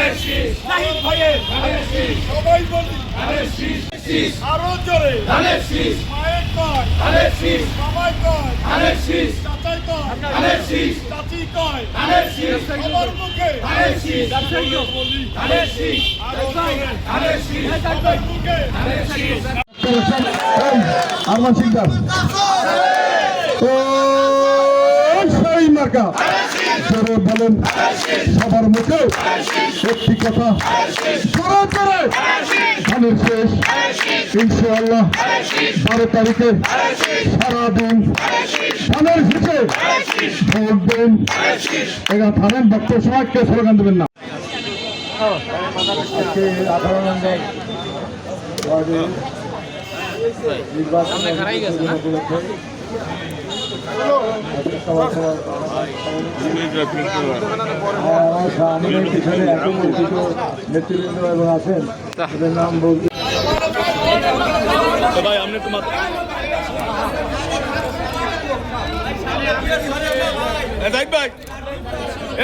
নাহিদ ভাইয়ের সবাই বলি আরো জোরে মায়ের কয় সবাই কয় চাচাই কয় চাচি কয় সবার মুখে বলি আরো জোরে সবার মুখে আরমান সিকদার সেই মার্কা জোরে বলেন সবার মুখে একটি কথা জোরে জোরে ধানের শেষ ইনশাআল্লাহ 12 তারিখে সারাদিন ধানের শেষে ভোট দেন। এখানে থামেন বক্তব্য সময় কেউ স্লোগান দেবেন না। আজকে 18 নম্বর ওয়ার্ডে নির্বাচন আমাদের পিছনে এত পরিচিত নেতৃবৃন্দ এবং আছেন তাদের নাম বলতে ভাই আপনি একটু ভাই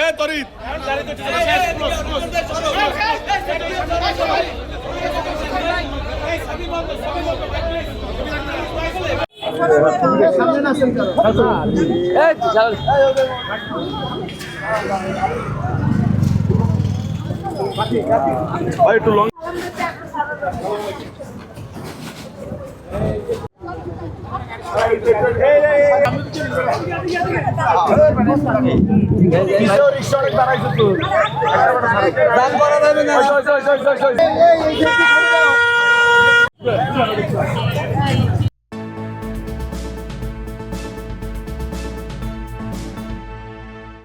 এ তরিত একটু লং